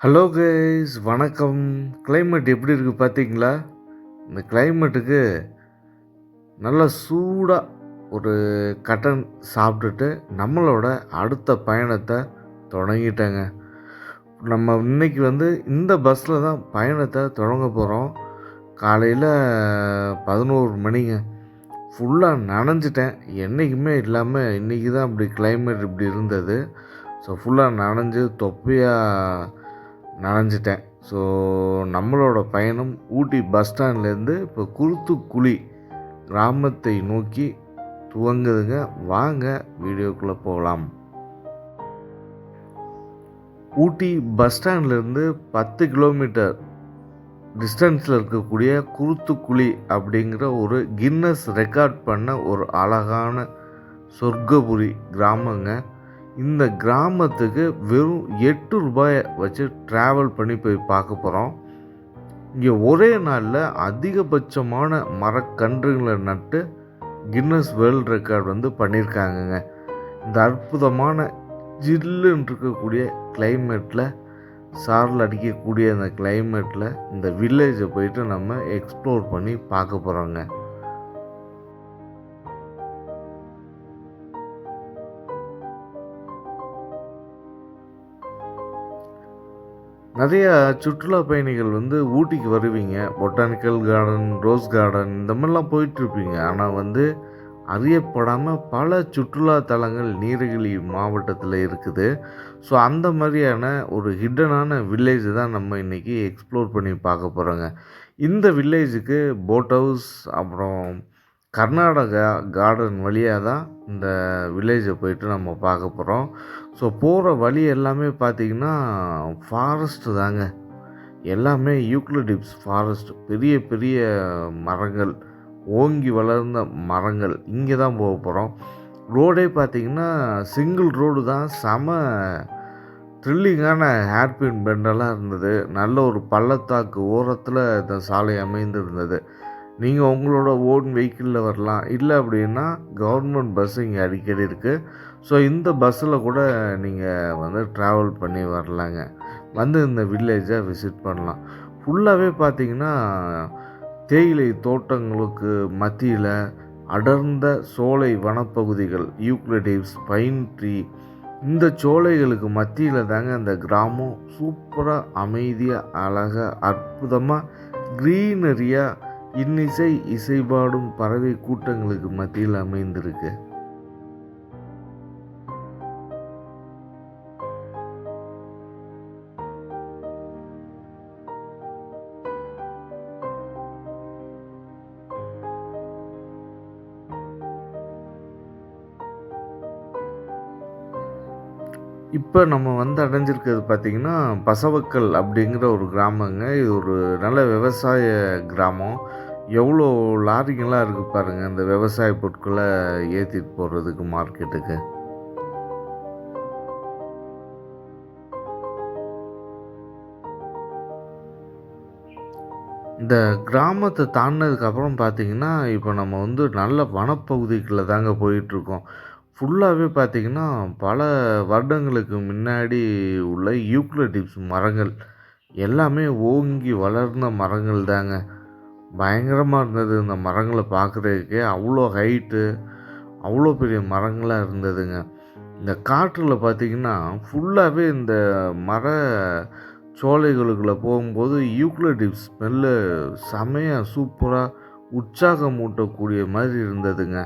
Hello guys, வணக்கம். Climate எப்படி இருக்குது பார்த்தீங்களா? இந்த கிளைமேட்டுக்கு நல்லா சூடாக ஒரு கட்டன் சாப்பிட்டுட்டு நம்மளோட அடுத்த பயணத்தை தொடங்கிட்டேங்க. நம்ம இன்னைக்கு இந்த பஸ்ஸில் தான் பயணத்தை தொடங்க போகிறோம். காலையில் 11 மணிங்க. ஃபுல்லாக நனைஞ்சிட்டேன். என்றைக்குமே இல்லாமல் இன்றைக்கி தான் இப்படி கிளைமேட் இப்படி இருந்தது. ஸோ ஃபுல்லாக நனைஞ்சு தொப்பையாக நனைஞ்சிட்டேன். ஸோ நம்மளோட பயணம் ஊட்டி பஸ் ஸ்டாண்ட்லேருந்து இப்போ குருத்துக்குழி கிராமத்தை நோக்கி துவங்குதுங்க. வாங்க வீடியோக்குள்ளே போகலாம். ஊட்டி பஸ் ஸ்டாண்ட்லேருந்து 10 கிலோமீட்டர் டிஸ்டன்ஸில் இருக்கக்கூடிய குருத்துக்குழி அப்படிங்கிற ஒரு கின்னஸ் ரெக்கார்ட் பண்ண ஒரு அழகான சொர்க்கபுரி கிராமங்க. இந்த கிராமத்துக்கு வெறும் 8 ரூபாயை வச்சு ட்ராவல் பண்ணி போய் பார்க்க போகிறோம். இங்கே ஒரே நாளில் அதிகபட்சமான மரக்கன்றுகளை நட்டு கின்னஸ் வேர்ல்ட் ரெக்கார்ட் பண்ணியிருக்காங்கங்க. இந்த அற்புதமான ஜில்லுன்னு இருக்கக்கூடிய கிளைமேட்டில், சாரல் அடிக்கக்கூடிய அந்த கிளைமேட்டில் இந்த வில்லேஜை போயிட்டு நம்ம எக்ஸ்ப்ளோர் பண்ணி பார்க்க போகிறோங்க. நிறையா சுற்றுலா பயணிகள் ஊட்டிக்கு வருவீங்க. பொட்டானிக்கல் கார்டன், ரோஸ் கார்டன் இந்த மாதிரிலாம் போயிட்டுருப்பீங்க. ஆனால் அறியப்படாமல் பல சுற்றுலா தலங்கள் நீலகிரி மாவட்டத்தில் இருக்குது. ஸோ அந்த மாதிரியான ஒரு ஹிட்டனான வில்லேஜ் தான் நம்ம இன்றைக்கி எக்ஸ்ப்ளோர் பண்ணி பார்க்க போகிறோங்க. இந்த வில்லேஜுக்கு போட் ஹவுஸ், அப்புறம் கர்நாடகா கார்டன் வழியாக தான் இந்த வில்லேஜை போயிட்டு நம்ம பார்க்க போகிறோம். ஸோ போகிற வழி எல்லாமே பார்த்திங்கன்னா ஃபாரஸ்ட்டு தாங்க. எல்லாமே யூக்லிப்டஸ் ஃபாரஸ்ட், பெரிய பெரிய மரங்கள், ஓங்கி வளர்ந்த மரங்கள். இங்கே தான் போக போகிறோம். ரோடே பார்த்திங்கன்னா சிங்கிள் ரோடு தான். செம த்ரில்லிங்கான ஹேர்பின் பெண்டெல்லாம் இருந்தது. நல்ல ஒரு பள்ளத்தாக்கு ஓரத்தில் இந்த சாலை அமைந்திருந்தது. நீங்கள் உங்களோட ஓன் வெஹிக்கிளில் வரலாம். இல்லை அப்படின்னா கவர்மெண்ட் பஸ் இங்கே அடிக்கடி இருக்குது. ஸோ இந்த பஸ்ஸில் கூட நீங்கள் ட்ராவல் பண்ணி வரலாங்க. இந்த வில்லேஜை விசிட் பண்ணலாம். ஃபுல்லாகவே பார்த்திங்கன்னா தேயிலை தோட்டங்களுக்கு மத்தியில் அடர்ந்த சோலை வனப்பகுதிகள், யூக்லிப்டஸ், பைன் ட்ரீ, இந்த சோலைகளுக்கு மத்தியில் தாங்க இந்த கிராமம் சூப்பராக, அமைதியாக, அழகாக, அற்புதமாக, க்ரீனரியாக, இன்னிசை இசைபாடும் பறவை கூட்டங்களுக்கு மத்தியில் அமைந்திருக்கு. இப்போ நம்ம அடைஞ்சிருக்கிறது பார்த்திங்கன்னா பசவக்கல் அப்படிங்கிற ஒரு கிராமங்க. இது ஒரு நல்ல விவசாய கிராமம். எவ்வளோ லாரிங்கெல்லாம் இருக்குது பாருங்கள், இந்த விவசாய பொருட்களை ஏற்றிட்டு போகிறதுக்கு மார்க்கெட்டுக்கு. இந்த கிராமத்தை தாண்டினதுக்கப்புறம் பார்த்திங்கன்னா இப்போ நம்ம நல்ல வனப்பகுதிகளில் தாங்க போயிட்டுருக்கோம். ஃபுல்லாகவே பார்த்திங்கன்னா பல வருடங்களுக்கு முன்னாடி உள்ள யூக்லிப்டஸ் மரங்கள், எல்லாமே ஓங்கி வளர்ந்த மரங்கள் தாங்க. பயங்கரமாக இருந்தது இந்த மரங்களை பார்க்குறதுக்கே. அவ்வளோ ஹைட்டு, அவ்வளோ பெரிய மரங்களாக இருந்ததுங்க. இந்த காற்றில் பார்த்திங்கன்னா ஃபுல்லாகவே இந்த மர சோலைகளுக்குள்ளே போகும்போது யூக்லிப்டஸ் ஸ்மெல்லு செமையாக சூப்பராக உற்சாகம் ஊட்டக்கூடிய மாதிரி இருந்ததுங்க.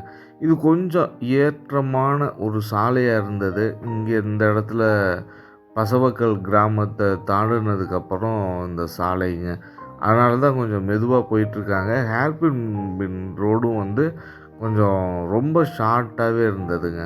இது கொஞ்சம் ஏற்றமான ஒரு சாலையாக இருந்தது. இங்கே இந்த இடத்துல பசவக்கல் கிராமத்தை தாண்டினதுக்கப்புறம் இந்த சாலைங்க. அதனால தான் கொஞ்சம் மெதுவாக போயிட்டுருக்காங்க. ஹேர்பின் ரோடும் கொஞ்சம் ரொம்ப ஷார்ட்டாகவே இருந்ததுங்க.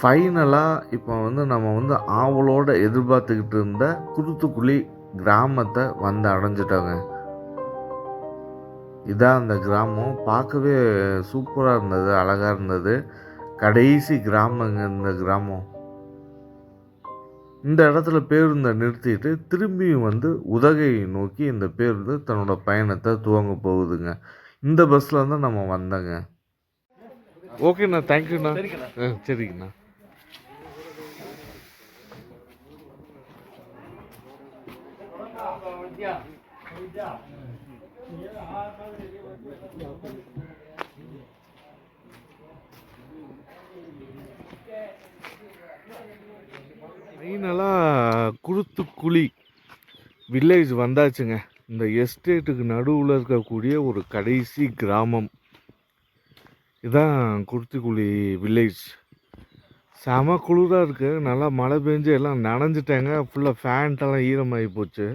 ஃபைனலாக இப்போ வந்து நம்ம வந்து ஆவலோடு எதிர்பார்த்துக்கிட்டு இருந்த குருத்துக்குழி கிராமத்தை வந்து அடைஞ்சிட்டோங்க. இதான் அந்த கிராமம். பார்க்கவே சூப்பராக இருந்தது, அழகாக இருந்தது. கடைசி கிராமங்க இந்த கிராமம். இந்த இடத்துல பேருந்தை நிறுத்திட்டு திரும்பியும் வந்து உதகையை நோக்கி இந்த பேருந்து தன்னோட பயணத்தை துவங்க போகுதுங்க. இந்த பஸ்ஸில் தான் நம்ம வந்தோங்க. ஓகேண்ணா, தேங்க்யூண்ணா. சரிங்கண்ணா. ஃபைனலாக குருத்துக்குழி வில்லேஜ் வந்தாச்சுங்க. இந்த எஸ்டேட்டுக்கு நடுவில் இருக்கக்கூடிய ஒரு கடைசி கிராமம் இதுதான் குருத்துக்குழி வில்லேஜ். செம குளிராக இருக்குது. நல்லா மழை பெஞ்சு எல்லாம் நனைஞ்சிட்டாங்க. ஃபுல்லாக ஃபேன்ட்டெல்லாம் ஈரமாகி போச்சு.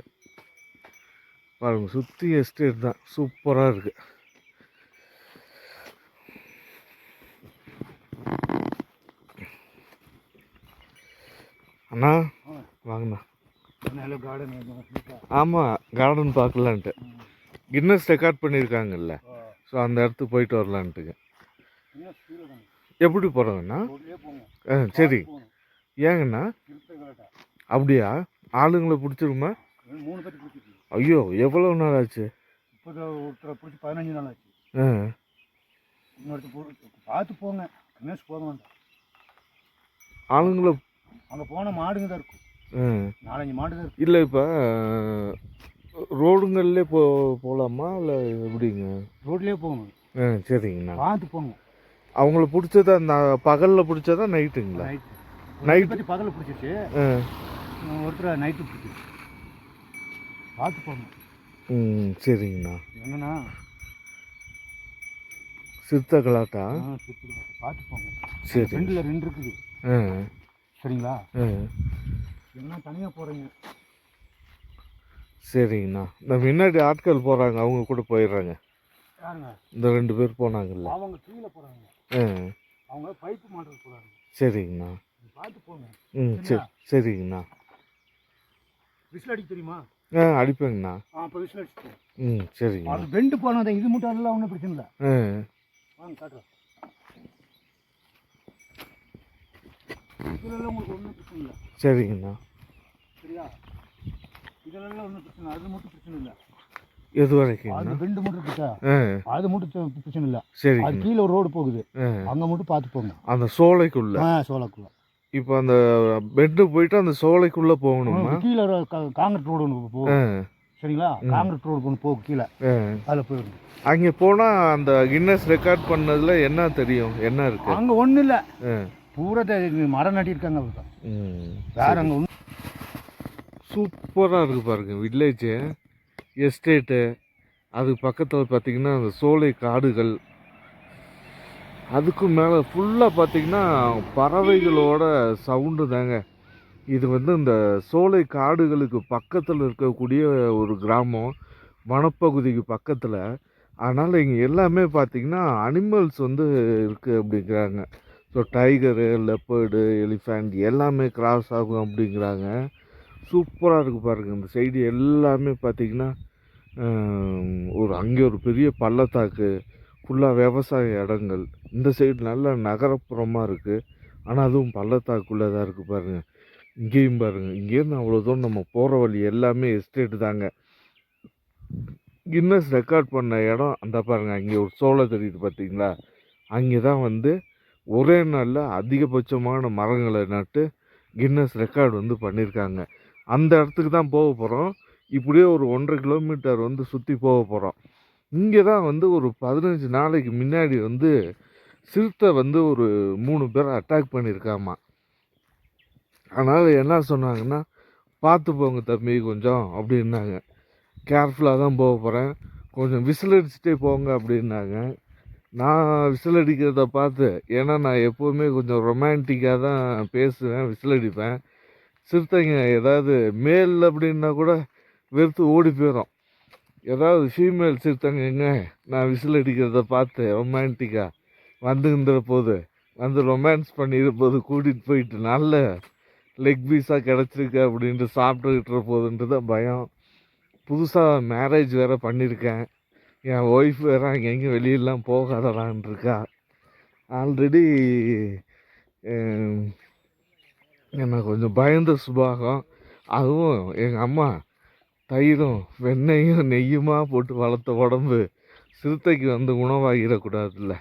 பாருங்க, சுற்றி எஸ்டேட் தான். சூப்பராக இருக்குது. அண்ணா வாங்கண்ணா. ஆமாம், கார்டன் பார்க்கலான்ட்டு கின்னஸ் ரெக்கார்ட் பண்ணியிருக்காங்கல்ல, ஸோ அந்த இடத்துக்கு போயிட்டு வரலான்ட்டுங்க. எப்படி போகிறோங்கண்ணா? சரி. ஏங்கண்ணா? அப்படியா? ஆளுங்களை பிடிச்சிருமா? ஐயோ, எவ்வளோ நாள் ஆச்சு? 15 நாள் ஆச்சு. பார்த்து போங்க, போக ஆளுங்களை அங்கே போன மாடுங்க தான் இருக்கும். 4-5 மாடு தான் இருக்கும். இல்லை, இப்போ ரோடுங்கள்லே போகலாமா இல்லை எப்படிங்க? ரோட்லேயே போகணும். சரிங்கண்ணா. பார்த்து போங்க. அவங்கள பிடிச்சதா பகலில் பிடிச்சதா நைட்டுங்களா? நைட்டு பகலில் பிடிச்சிச்சு. ஒருத்தர் நைட்டு பிடிச்சிச்சு. பார்த்து போங்க. சரிங்கண்ணா. என்னண்ணா? சிறுத்தை கலாட்டா? பார்த்து போங்க. சரி. 2 இருக்குது. சரிங்களா? என்ன தனியாக போகிறீங்க? சரிங்கண்ணா. இந்த முன்னாடி ஆட்கள் போகிறாங்க, அவங்க கூட போயிடுறாங்க. யாருங்க? இந்த 2 பேர் போனாங்கல்ல, அவங்க கீழே போகிறாங்க. அவங்க பைப்பு மாட்டுறது போகிறாங்க. சரிங்கண்ணா. பார்த்து போங்க. சரி. சரிங்கண்ணா. விசில் அடிக்க தெரியுமா? அடிப்பேங்கண்ணா. அப்போ விசில் அடிச்சு. சரிங்கண்ணா. அது பெண்டு போனது, இது மட்டும் அதெல்லாம் ஒன்றும் பிரச்சனை இல்லை. வாங்க காட்டுறேன். இதெல்லாம் உங்களுக்கு ஒன்றும் பிரச்சனை இல்லை. சரிங்கண்ணா. சரியா? இதெல்லாம் ஒன்றும் பிரச்சனை, அது மட்டும் பிரச்சனை இல்லை. எது வரைக்கும்? அது பெண்டு மட்டும் இருக்கா, அது மட்டும் பிரச்சனை இல்லை. சரி. அது கீழே ஒரு ரோடு போகுது, அங்கே மட்டும் பார்த்து போங்க. அந்த சோலைக்குள்ள? சோலைக்குள்ள. இப்போ அந்த பெட்டு போயிட்டு அந்த சோலைக்குள்ளே போகணுமா? கீழே காங்கிரீட் ரோடு ஒன்று போகும். சரிங்களா? காங்கிரீட் ரோடு ஒன்று போகும் கீழே, அதில் போயிடும். அங்கே போனால் அந்த கின்னஸ் ரெக்கார்ட் பண்ணதில் என்ன தெரியும், என்ன இருக்கு அங்கே? ஒன்றும் இல்லை, பூரா மரம் நட்டியிருக்காங்க. வேற அங்கே ஒன்று. சூப்பராக இருக்குது பாருங்க வில்லேஜு, எஸ்டேட்டு. அதுக்கு பக்கத்தில் பார்த்திங்கன்னா அந்த சோலை காடுகள். அதுக்கும் மேலே ஃபுல்லாக பார்த்திங்கன்னா பறவைகளோட சவுண்டு தாங்க. இது வந்து இந்த சோலை காடுகளுக்கு பக்கத்தில் இருக்கக்கூடிய ஒரு கிராமம், வனப்பகுதிக்கு பக்கத்தில். அதனால் இங்கே எல்லாமே பார்த்திங்கன்னா அனிமல்ஸ் வந்து இருக்குது அப்படிங்கிறாங்க. ஸோ டைகரு, லெப்பர்டு, எலிஃபண்ட் எல்லாமே கிராஸ் ஆகும் அப்படிங்கிறாங்க. சூப்பராக இருக்குது பாருங்கள். இந்த சைடு எல்லாமே பார்த்திங்கன்னா அங்கே ஒரு பெரிய பள்ளத்தாக்கு, ஃபுல்லாக விவசாய இடங்கள். இந்த சைடு நல்ல நகரப்புறமாக இருக்குது, ஆனால் அதுவும் பள்ளத்தாக்குள்ளே தான் இருக்குது பாருங்கள். இங்கேயும் பாருங்கள், இங்கேருந்து அவ்வளோ தூரம் நம்ம போகிற வழி எல்லாமே எஸ்டேட்டு தாங்க. கின்னஸ் ரெக்கார்ட் பண்ண இடம் அந்த பாருங்கள், அங்கே ஒரு சோலை தெரியுது பார்த்தீங்களா? அங்கே தான் வந்து ஒரே நாளில் அதிகபட்சமான மரங்களை நட்டு கின்னஸ் ரெக்கார்டு வந்து பண்ணியிருக்காங்க. அந்த இடத்துக்கு தான் போக போகிறோம். இப்படியே ஒரு 1.5 கிலோமீட்டர் வந்து சுற்றி போக போகிறோம். இங்கே தான் வந்து ஒரு 15 நாளைக்கு முன்னாடி வந்து சிறுத்தை வந்து ஒரு 3 பேரை அட்டாக் பண்ணியிருக்காமா. அதனால் என்ன சொன்னாங்கன்னா, பார்த்து போங்க தம்பி கொஞ்சம் அப்படின்னாங்க. கேர்ஃபுல்லாக தான் போக போகிறேன், கொஞ்சம் விசில் அடிச்சுட்டே போங்க அப்படின்னாங்க. நான் விசில் அடிக்கிறத பார்த்து, ஏன்னா நான் எப்போவுமே கொஞ்சம் ரொமான்டிக்காக தான் பேசுவேன், விசில் அடிப்பேன். சிறுத்தைங்க ஏதாவது மேல் அப்படின்னா கூட வெறுத்து ஓடி போயிடும். ஏதாவது ஃபீமேல் சிறுத்தைங்க நான் விசில் அடிக்கிறத பார்த்து ரொமான்டிக்காக வந்துங்கிற போது வந்து ரொமான்ஸ் பண்ணியிருப்போது கூட்டிகிட்டு போயிட்டு நல்ல லெக் பீஸாக கிடச்சிருக்கு அப்படின்ட்டு சாப்பிட்டுக்கிட்டு போகுதுன்ட்டு தான் பயம். புதுசாக மேரேஜ் வேறு பண்ணியிருக்கேன். என் ஒய்ஃப் வேறு அங்கெங்கேயும் வெளியெல்லாம் போகாதடான் இருக்கா. ஆல்ரெடி எனக்கு கொஞ்சம் பயந்த சுபாகம். அதுவும் எங்கள் அம்மா தயிரும் வெண்ணெயும் நெய்யுமா போட்டு வளர்த்த உடம்பு சிறுத்தைக்கு வந்து உணவாகிடக்கூடாதுல்ல,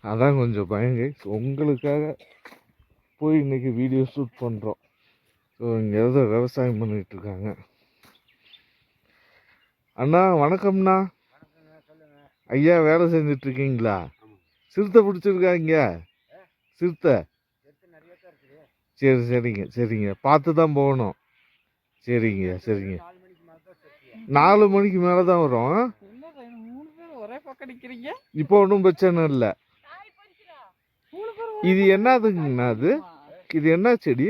அதான் கொஞ்சம் பயங்க. உங்களுக்காக போய் இன்றைக்கி வீடியோ ஷூட் பண்ணுறோம். ஸோ இங்கே ஏதோ விவசாயம் பண்ணிகிட்ருக்காங்க. அண்ணா வணக்கம்ண்ணா. ஐயா வேலை செஞ்சிட்ருக்கீங்களா? சிறுத்தை பிடிச்சிருக்காங்க சிறுத்தை? சரி சரிங்க சரிங்க, பார்த்து தான் போகணும். சரிங்க சரிங்க, 4 மணிக்கு மேலே தான் வரும். இப்போ ஒன்றும் பிரச்சனை இல்லை. இது என்னதுங்கண்ணா? இது என்ன செடி?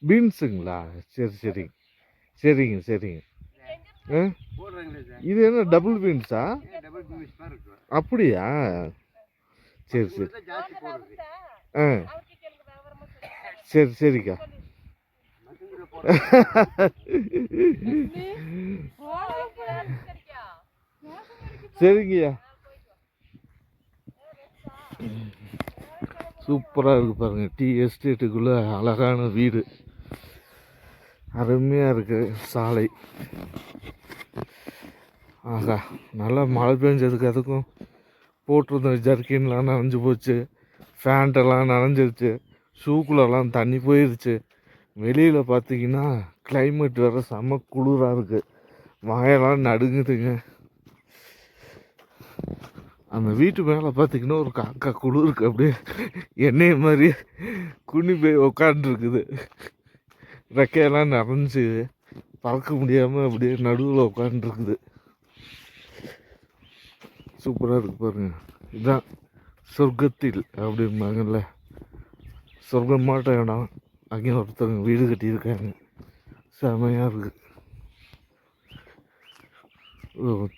பீன்ஸுங்களா? சரி சரிங்க சரிங்க சரிங்க. இது என்ன டபுள் பீன்ஸா? அப்படியா? சரி சரி. சரி சரிக்கா. சரிங்கய்யா. சூப்பராக இருக்குது பாருங்கள். டீ எஸ்டேட்டுக்குள்ளே அழகான வீடு, அருமையாக இருக்குது. சாலை. ஆகா, நல்லா மழை பெஞ்சதுக்கு அதுக்கும் போட்டிருந்த ஜர்க்கின்லாம் நனைஞ்சு போச்சு, ஃபேண்ட்டெல்லாம் நனைஞ்சிருச்சு, ஷூக்குள்ளெல்லாம் தண்ணி போயிடுச்சு. வெளியில் பார்த்தீங்கன்னா கிளைமேட் வேறு செம்ம குளிராக இருக்குது. வாயெல்லாம் நடுங்குதுங்க. அந்த வீட்டு மேலே பார்த்தீங்கன்னா ஒரு காக்கா குளிருக்கு அப்படியே எண்ணெய் மாதிரி குனி போய் உக்காந்துருக்குது. ரெக்கையெல்லாம் நனைஞ்சு பறக்க முடியாமல் அப்படியே நடுவில் உட்காந்துருக்குது. சூப்பராக இருக்குது பாருங்க. இதுதான் சொர்க்கத்தில் அப்படிம்பாங்கல்ல, சொர்க்கமாட்ட இடம். அங்கேயும் ஒருத்தவங்க வீடு கட்டியிருக்காங்க, செமையாக இருக்குது.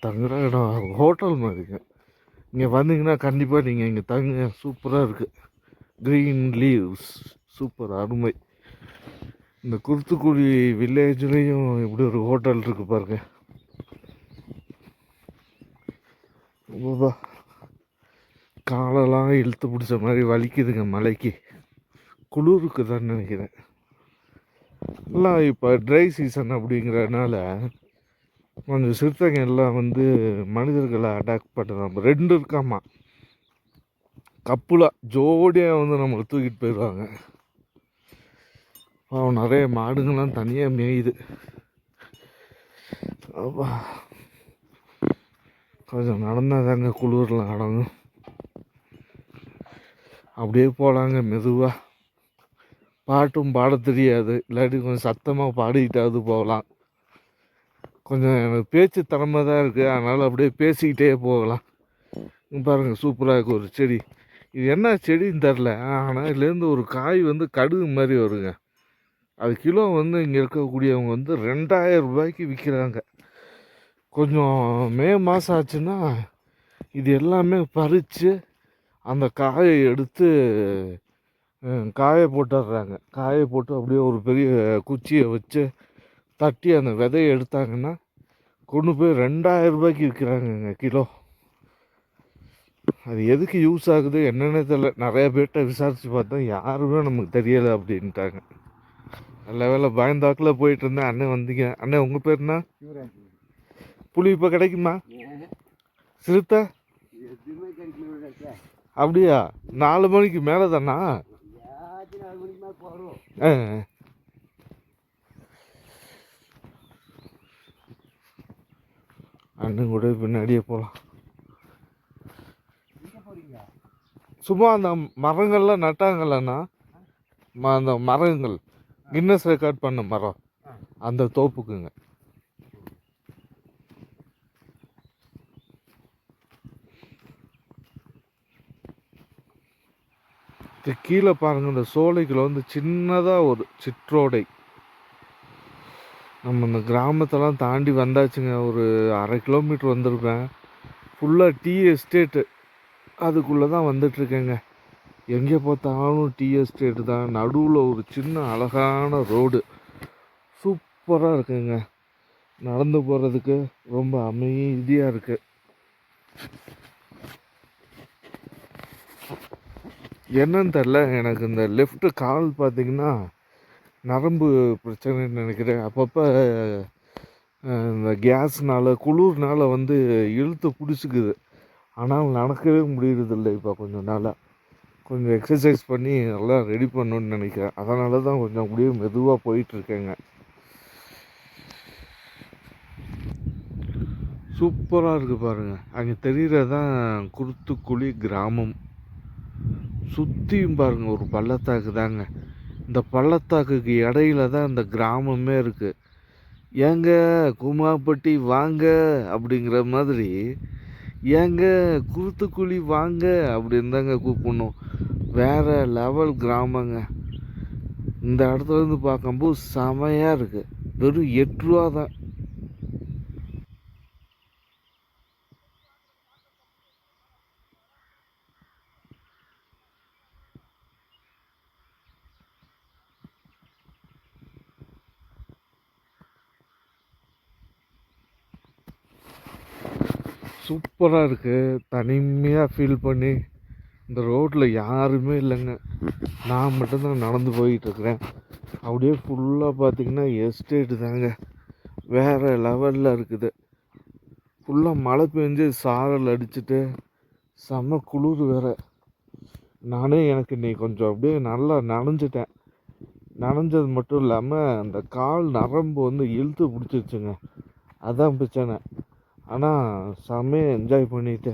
தங்குற இடம் ஹோட்டல் மாதிரிங்க. இங்கே வந்தீங்கன்னா கண்டிப்பாக நீங்கள் இங்கே தங்குங்க, சூப்பராக இருக்குது. க்ரீன் லீவ்ஸ் சூப்பர், அருமை. இந்த குருத்துக்குடி வில்லேஜ்லேயும் இப்படி ஒரு ஹோட்டல் இருக்குது பாருங்க. காலெல்லாம் இழுத்து பிடிச்ச மாதிரி வலிக்குதுங்க மலைக்கு. குளிருக்கு தான் நினைக்கிறேன். எல்லாம் இப்போ ட்ரை சீசன் அப்படிங்கிறதுனால கொஞ்சம் சிறுத்தைங்க எல்லாம் வந்து மனிதர்களை அட்டாக் பண்ணுறாங்க. 2 இருக்காமா கப்புலாக ஜோடியாக வந்து நம்மளை தூக்கிட்டு போயிடுவாங்க. நிறைய மாடுங்கள்லாம் தனியாக மேயுது. அப்பா கொஞ்சம் நடந்தால் தாங்க குளிரில் அடங்கும். அப்படியே போகலாங்க மெதுவாக. பாட்டும் பாட தெரியாது, இல்லாட்டி கொஞ்சம் சத்தமாக பாடிக்கிட்டாவது போகலாம். கொஞ்சம் எனக்கு பேச்சு திறமை தான் இருக்குது, அதனால் அப்படியே பேசிக்கிட்டே போகலாம். பாருங்கள் சூப்பராக இருக்குது ஒரு செடி. இது என்ன செடின்னு தெரில, ஆனால் இதுலேருந்து ஒரு காய் வந்து கடுகு மாதிரி வருங்க. அது கிலோ வந்து இங்கே இருக்கக்கூடியவங்க வந்து 2000 ரூபாய்க்கு விற்கிறாங்க. கொஞ்சம் மே மாதம் ஆச்சுன்னா இது எல்லாமே பறித்து அந்த காயை எடுத்து காய போட்டுடுறாங்க. காய போட்டு அப்படியே ஒரு பெரிய குச்சியை வச்சு தட்டி அந்த விதையை எடுத்தாங்கன்னா கொண்டு போய் 2000 ரூபாய்க்கு விற்கிறாங்கங்க கிலோ. அது எதுக்கு யூஸ் ஆகுது என்னென்ன தெரியல. நிறைய பேர்கிட்ட விசாரித்து பார்த்தா யாருமே நமக்கு தெரியலை அப்படின்ட்டாங்க. நல்ல வேலை பயந்தாக்கில் போயிட்டு இருந்தேன். அண்ணன் வந்தீங்க. அண்ணன் உங்கள் பேருண்ணா? புளி இப்போ கிடைக்குமா? சிறுத்தை அப்படியா? 4 மணிக்கு மேலே தானா? அண்ணன் கூட பின்னாடியே போகலாம். சும்மா அந்த மரங்கள்லாம் நட்டாங்கல்லண்ணா, அந்த மரங்கள் கின்னஸ் ரெக்கார்ட் பண்ண மரம், அந்த தோப்புக்குங்க. கீழே பாருங்கள், இந்த சோலைக்குள்ள வந்து சின்னதாக ஒரு சிற்றோடை. நம்ம இந்த கிராமத்தெல்லாம் தாண்டி வந்தாச்சுங்க. ஒரு 1/2 கிலோமீட்டர் வந்திருப்பேன். ஃபுல்லாக டீ எஸ்டேட்டு, அதுக்குள்ளே தான் வந்துட்டுருக்கேங்க. எங்கே பார்த்தாலும் டீ எஸ்டேட்டு தான். நடுவில் ஒரு சின்ன அழகான ரோடு சூப்பராக இருக்குங்க. நடந்து போகிறதுக்கு ரொம்ப அமைதியாக இருக்குது. என்னன்னு தெரில, எனக்கு இந்த லெஃப்ட்டு கால் பார்த்திங்கன்னா நரம்பு பிரச்சனைன்னு நினைக்கிறேன். அப்பப்போ இந்த கேஸ்னால் குளிர்னால் வந்து இழுத்து பிடிச்சிக்குது. ஆனால் நடக்கவே முடியறதில்லை. இப்போ கொஞ்சம் நாளாக கொஞ்சம் எக்ஸசைஸ் பண்ணி நல்லா ரெடி பண்ணணுன்னு நினைக்கிறேன். அதனால தான் கொஞ்சம் அப்படியே மெதுவாக போயிட்டுருக்கேங்க. சூப்பராக இருக்குது பாருங்கள். அங்கே தெரிகிறதான் குருத்துக்குழி கிராமம். சுற்றியும் பாருங்கள் ஒரு பள்ளத்தாக்கு தாங்க. இந்த பள்ளத்தாக்குக்கு இடையில தான் இந்த கிராமமே இருக்குது. ஏங்க குமாப்பட்டி வாங்க அப்படிங்கிற மாதிரி, ஏங்க குருத்துக்குழி வாங்க அப்படின்னு தாங்க கூப்பிடணும். வேறு லெவல் கிராமங்க. இந்த இடத்துல இருந்து பார்க்கும்போது செமையாக இருக்குது. வெறும் 8 ரூபா தான். சூப்பராக இருக்குது. தனிமையாக ஃபீல் பண்ணி இந்த ரோட்டில் யாருமே இல்லைங்க. நான் மட்டும்தான் நடந்து போயிட்டுருக்குறேன். அப்படியே ஃபுல்லாக பார்த்திங்கன்னா எஸ்டேட்டு தாங்க. வேறு லெவலில் இருக்குது. ஃபுல்லாக மழை பெஞ்சு சாரல் அடிச்சுட்டு செம்ம குளிர் வேறு. நானே எனக்கு இன்னைக்கு கொஞ்சம் அப்படியே நல்லா நனைஞ்சிட்டேன். நனைஞ்சது மட்டும் இல்லாமல் அந்த கால் நரம்பு வந்து இழுத்து பிடிச்சிருச்சுங்க. அதான் பிரச்சனை. ஆனால் செம்மையாக என்ஜாய் பண்ணிவிட்டு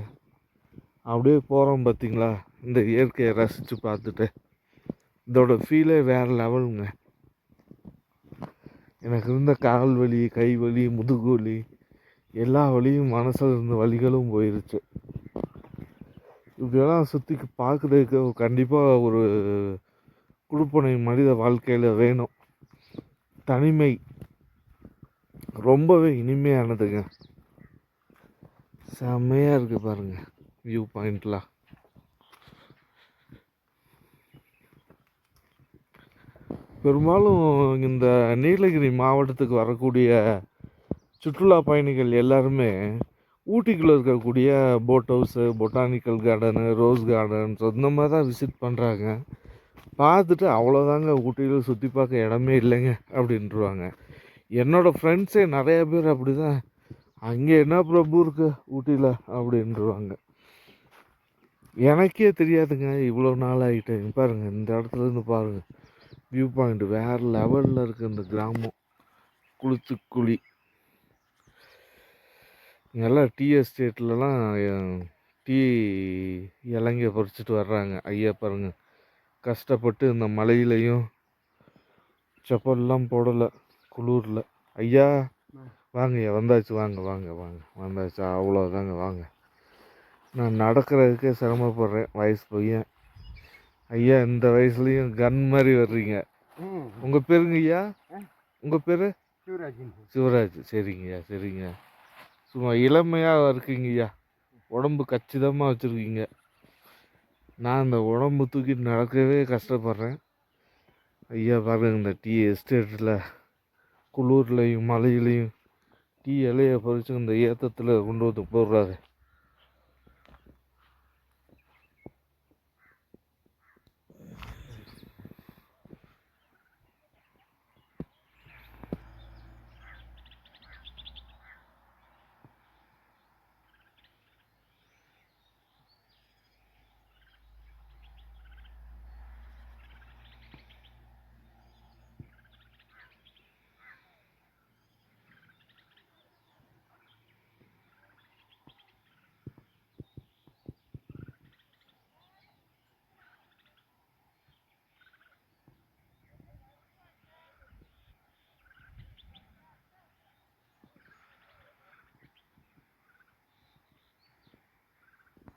அப்படியே போகிறோம் பார்த்திங்களா. இந்த இயற்கையை ரசித்து பார்த்துட்டு இதோட ஃபீலே வேறு லெவலுங்க. எனக்கு இருந்த கால் வலி, கை வலி, முதுகு வலி, எல்லா வலியும் மனசில் இருந்த வலிகளும் போயிடுச்சு. இப்படியெல்லாம் சுற்றி பார்க்குறதுக்கு கண்டிப்பாக ஒரு குடுப்பனை மனித வாழ்க்கையில் வேணும். தனிமை ரொம்பவே இனிமையானதுங்க. செம்மையாக இருக்குது பாருங்கள் வியூ பாயிண்ட்லாம். பெரும்பாலும் இந்த நீலகிரி மாவட்டத்துக்கு வரக்கூடிய சுற்றுலா பயணிகள் எல்லாருமே ஊட்டிக்குள்ளே இருக்கக்கூடிய boat house, botanical garden, rose gardens இந்த மாதிரி தான் விசிட் பண்ணுறாங்க. பார்த்துட்டு அவ்வளோதாங்க, ஊட்டியில் சுற்றி பார்க்க இடமே இல்லைங்க அப்படின்ட்டுருவாங்க. என்னோடய ஃப்ரெண்ட்ஸே நிறைய பேர் அப்படி தான், அங்கே என்ன பிரபு இருக்கு ஊட்டியில் அப்படின்ட்டுருவாங்க. எனக்கே தெரியாதுங்க இவ்வளோ நாள் ஆகிட்டு. பாருங்கள் இந்த இடத்துலேருந்து பாருங்கள் வியூ பாயிண்ட் வேறு லெவலில் இருக்குது. இந்த கிராமம் குளித்துக்குழி. இங்கெல்லாம் டீ எஸ்டேட்லலாம் டீ இலங்கை பறிச்சுட்டு வர்றாங்க. ஐயா பாருங்க கஷ்டப்பட்டு இந்த மலையிலையும் செப்பல்லாம் போடலை குளூரில். ஐயா வாங்கய்யா, வந்தாச்சு, வாங்க வாங்க வாங்க, வந்தாச்சு, அவ்வளோதாங்க வாங்க. நான் நடக்கிறதுக்கே சிரமப்படுறேன், வயசு பையன். ஐயா இந்த வயசுலேயும் கன் மாதிரி வர்றீங்க. உங்கள் பேருங்க ஐயா? உங்கள் பேர்? சிவராஜ். சரிங்கய்யா சரிங்க. சும்மா இளமையாக இருக்கீங்கய்யா, உடம்பு கச்சிதமாக வச்சுருக்கீங்க. நான் இந்த உடம்பு தூக்கிட்டு நடக்கவே கஷ்டப்படுறேன். ஐயா பாருங்க இந்த டீ எஸ்டேட்டில் குளூர்லேயும் மலையிலையும் டீ இலையை பறித்து இந்த ஏத்தத்தில் கொண்டு வந்து போடுறாரு.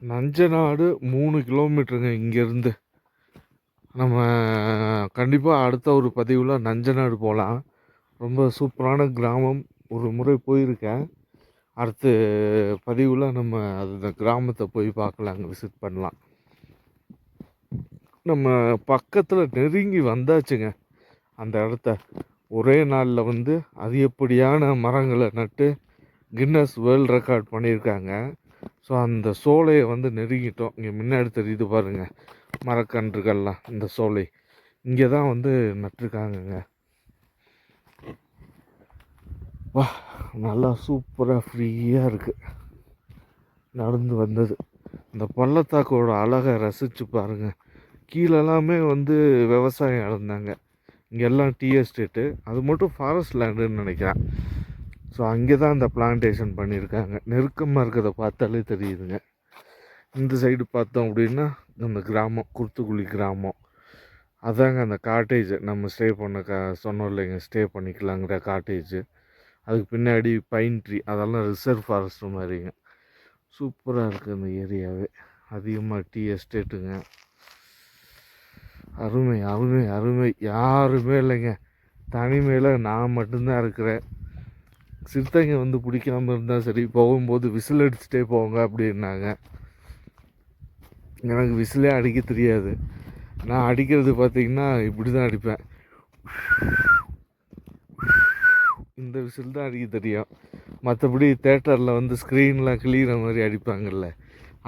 நஞ்சநாடு 3 கிலோமீட்டருங்க இங்கேருந்து. நம்ம கண்டிப்பாக அடுத்த ஒரு பதிவில் நஞ்சநாடு போகலாம். ரொம்ப சூப்பரான கிராமம். ஒரு முறை போயிருக்கேன். அடுத்த பதிவில் நம்ம அந்த கிராமத்தை போய் பார்க்கலாம், அங்கே விசிட் பண்ணலாம். நம்ம பக்கத்தில் நெருங்கி வந்தாச்சுங்க அந்த இடத்த. ஒரே நாளில் வந்து அதிகப்படியான மரங்களை நட்டு கின்னஸ் வேர்ல்ட் ரெக்கார்ட் பண்ணியிருக்காங்க. ஸோ அந்த சோலையை வந்து நெருங்கிட்டோம். இங்கே முன்னாடி தெரியுது பாருங்கள் மரக்கன்றுகள்லாம். இந்த சோலை இங்கே தான் வந்து நட்டிருக்காங்கங்க. வா, நல்லா சூப்பராக ஃப்ரீயாக இருக்குது நடந்து வந்தது. இந்த பள்ளத்தாக்கோட அழகை ரசித்து பாருங்கள். கீழெல்லாமே வந்து விவசாயம் இருந்தாங்க. இங்கெல்லாம் டீ எஸ்டேட்டு, அது மட்டும் ஃபாரஸ்ட் லேண்டுன்னு நினைக்கிறேன். ஸோ அங்கே தான் அந்த பிளான்டேஷன் பண்ணியிருக்காங்க. நெருக்கமாக இருக்கிறத பார்த்தாலே தெரியுதுங்க. இந்த சைடு பார்த்தோம் அப்படின்னா அந்த கிராமம், குர்த்துக்குழி கிராமம், அதாங்க அந்த காட்டேஜ் நம்ம ஸ்டே பண்ண சொன்னோம் இல்லைங்க, ஸ்டே பண்ணிக்கலாங்கிற காட்டேஜ். அதுக்கு பின்னாடி பைன் ட்ரீ, அதெல்லாம் ரிசர்வ் ஃபாரஸ்ட் மாதிரிங்க. சூப்பராக இருக்குது அந்த ஏரியாவே. அதிகமாக டீ எஸ்டேட்டுங்க. அருமை அருமை அருமை. யாருமே இல்லைங்க, தனிமையில் நான் மட்டும்தான் இருக்கிறேன். சிறுத்தைங்க வந்து பிடிக்காமல் இருந்தால் சரி, போகும்போது விசில் அடிச்சுட்டே போங்க அப்படின்னாங்க. எனக்கு விசிலே அடிக்க தெரியாது. நான் அடிக்கிறது பார்த்திங்கன்னா இப்படி தான் அடிப்பேன். இந்த விசில் தான் அடிக்க தெரியும். மற்றபடி தேட்டரில் வந்து ஸ்க்ரீன்லாம் கிளியிற மாதிரி அடிப்பாங்கல்ல,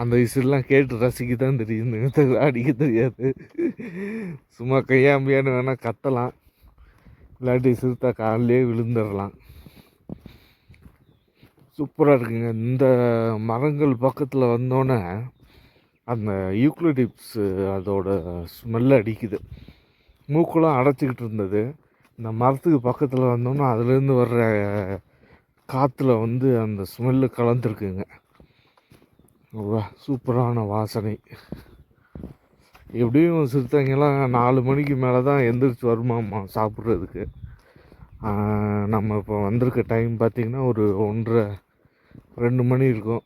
அந்த விசில்லாம் கேட்டு ரசிக்க தான் தெரியும், அடிக்க தெரியாது. சும்மா கையாம்பியான்னு வேணால் கத்தலாம், இல்லாட்டி சிறுத்தை காலிலே விழுந்துடலாம். சூப்பராக இருக்குங்க. இந்த மரங்கள் பக்கத்தில் வந்தோன்னே அந்த யூக்லிடிப்ஸு அதோட ஸ்மெல் அடிக்குது. மூக்கெல்லாம் அடைச்சிக்கிட்டு இருந்தது. இந்த மரத்துக்கு பக்கத்தில் வந்தோன்னா அதுலேருந்து வர்ற காற்றுல வந்து அந்த ஸ்மெல்லு கலந்துருக்குங்க. சூப்பரான வாசனை. எப்படியும் சிறுத்தைங்கெல்லாம் 4 மணிக்கு மேலே தான் எந்திரிச்சு வருமாம்மா சாப்பிட்றதுக்கு. நம்ம இப்போ வந்திருக்க டைம் பார்த்திங்கன்னா ஒரு 1:30-2 மணி இருக்கும்.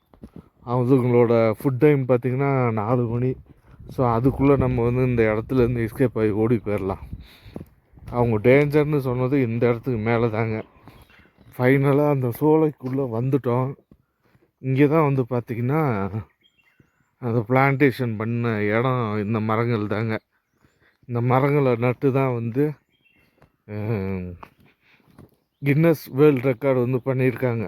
அவங்களோட ஃபுட் டைம் பார்த்திங்கன்னா 4 மணி. ஸோ அதுக்குள்ளே நம்ம வந்து இந்த இடத்துலேருந்து எஸ்கேப் ஆகி ஓடி போயிடலாம். அவங்க டேஞ்சர்னு சொன்னது இந்த இடத்துக்கு மேலே தாங்க. ஃபைனலாக அந்த சோலைக்குள்ளே வந்துட்டோம். இங்கே தான் வந்து பார்த்திங்கன்னா அந்த பிளான்டேஷன் பண்ண இடம். இந்த மரங்கள் தாங்க. இந்த மரங்களை நட்டு தான் வந்து கின்னஸ் வேர்ல்ட் ரெக்கார்டு வந்து பண்ணியிருக்காங்க.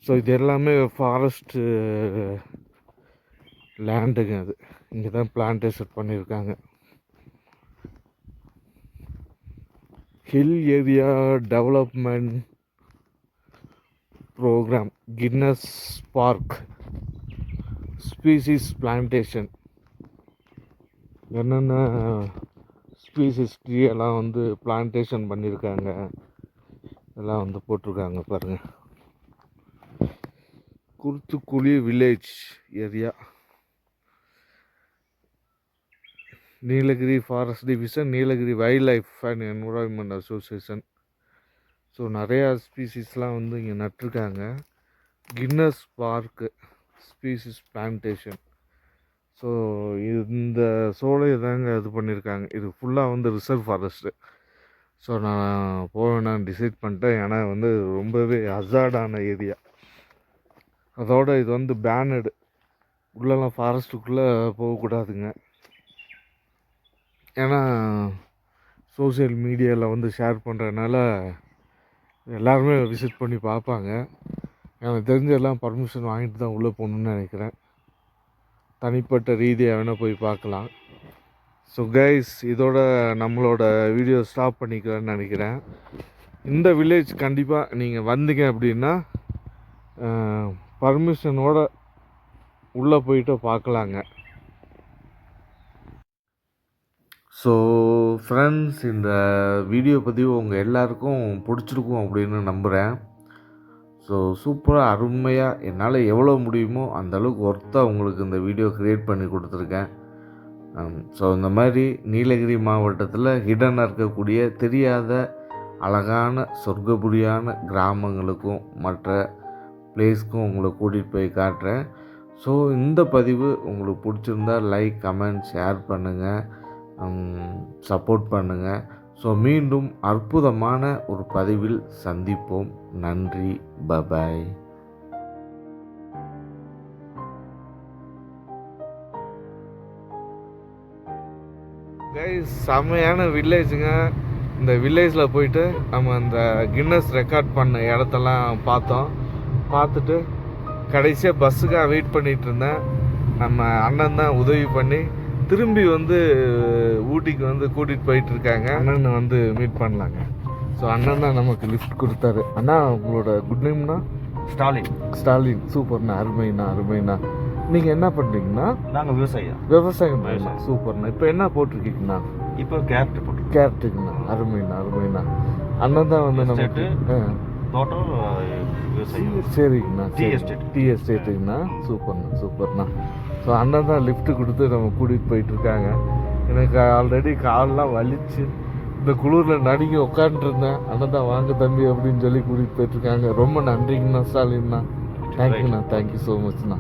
ஸோ இது எல்லாமே ஃபாரஸ்ட்டு லேண்டுங்க. அது இங்கே தான் பிளான்டேஷன் பண்ணியிருக்காங்க. Hill area development programme, Guinness park, species plantation. என்னென்ன ஸ்பீசிஸ் ட்ரீ எல்லாம் வந்து பிளான்டேஷன் பண்ணியிருக்காங்க எல்லாம் வந்து போட்டிருக்காங்க பாருங்கள். Kurthukuzhi village area, Nilgiri forest division, Nilgiri wild life and environment association. So நிறையா ஸ்பீசிஸ்லாம் வந்து இங்கே நட்டிருக்காங்க. Guinness park, species plantation. So இந்த சோலையை தாங்க இது பண்ணியிருக்காங்க. இது ஃபுல்லாக வந்து ரிசர்வ் ஃபாரஸ்ட்டு. ஸோ நான் போவேணான்னு டிசைட் பண்ணிட்டேன். ஏன்னா வந்து ரொம்பவே ஹசார்டான ஏரியா. அதோட இது வந்து பேனடு, உள்ளெல்லாம் ஃபாரஸ்ட்டுக்குள்ளே போகக்கூடாதுங்க. ஏன்னா சோசியல் மீடியாவில் வந்து ஷேர் பண்ணுறதுனால எல்லாருமே விசிட் பண்ணி பார்ப்பாங்க. எனக்கு தெரிஞ்ச எல்லாம் பர்மிஷன் வாங்கிட்டு தான் உள்ளே போகணுன்னு நினைக்கிறேன். தனிப்பட்ட ரீதியாக வேணால் போய் பார்க்கலாம். ஸோ கைஸ், இதோட நம்மளோட வீடியோ ஸ்டாப் பண்ணிக்கலான்னு நினைக்கிறேன். இந்த வில்லேஜ் கண்டிப்பாக நீங்கள் வந்தீங்க அப்படின்னா பர்மிஷனோட உள்ளே போயிட்டு பார்க்கலாங்க. ஸோ ஃப்ரெண்ட்ஸ், இந்த வீடியோ பதிவு உங்கள் எல்லாருக்கும் பிடிச்சிருக்கும் அப்படின்னு நம்புகிறேன். ஸோ சூப்பராக அருமையாக என்னால் எவ்வளோ முடியுமோ அந்தளவுக்கு ஒர்த்தாக உங்களுக்கு இந்த வீடியோ க்ரியேட் பண்ணி கொடுத்துருக்கேன். ஸோ இந்த மாதிரி நீலகிரி மாவட்டத்தில் ஹிடனாக இருக்கக்கூடிய தெரியாத அழகான சொர்க்கபுரியான கிராமங்களுக்கும் மற்ற பிளேஸ்க்கும் உங்களை கூட்டிகிட்டு போய் காட்டுறேன். ஸோ இந்த பதிவு உங்களுக்கு பிடிச்சிருந்தா லைக், கமெண்ட், ஷேர் பண்ணுங்கள், சப்போர்ட் பண்ணுங்கள். ஸோ மீண்டும் அற்புதமான ஒரு பதிவில் சந்திப்போம். நன்றி. பபாய். செமையான வில்லேஜுங்க. இந்த வில்லேஜில் போயிட்டு நம்ம அந்த கின்னஸ் ரெக்கார்ட் பண்ண இடத்தெல்லாம் பார்த்தோம். பார்த்துட்டு கடைசியாக பஸ்ஸுக்காக வெயிட் பண்ணிகிட்டு இருந்தேன். நம்ம அண்ணன் தான் உதவி பண்ணி திரும்பி வந்து ஊட்டிக்கு வந்து கூட்டிகிட்டு போயிட்டு இருக்காங்க. அண்ணனை வந்து மீட் பண்ணலாங்க. ஸோ அண்ணன் தான் நமக்கு லிஃப்ட் கொடுத்தாரு. அண்ணா உங்களோட குட் நேம்னா? ஸ்டாலின். சூப்பர்ண்ணா, அருமைண்ணா. நீங்கள் என்ன பண்ணுறீங்கண்ணா? நாங்கள் விவசாயம் பண்ணலாம். சூப்பர்ண்ணா. இப்போ என்ன போட்டிருக்கீங்கண்ணா? இப்போ கேரட்டுங்கண்ணா. அருமைண்ணா. அண்ணன் தான் வந்து நமக்கு தோட்டம் விவசாயம். சரிங்கண்ணா. டீ எஸ்டேட்டுங்கண்ணா. சூப்பர்ண்ணா. ஸோ அண்ணன் தான் லிஃப்ட்டு கொடுத்து நம்ம கூட்டிகிட்டு போயிட்டுருக்காங்க. எனக்கு ஆல்ரெடி காலெலாம் வலிச்சு இந்த குளிரில் நடுங்கி உட்காந்துருந்தேன். அண்ணன் தான் வாங்க தம்பி அப்படின்னு சொல்லி கூட்டிகிட்டு போயிட்டுருக்காங்க. ரொம்ப நன்றிங்கண்ணா ஸ்டாலின்ண்ணா. தேங்க்யூண்ணா. Thank you so மச்ண்ணா.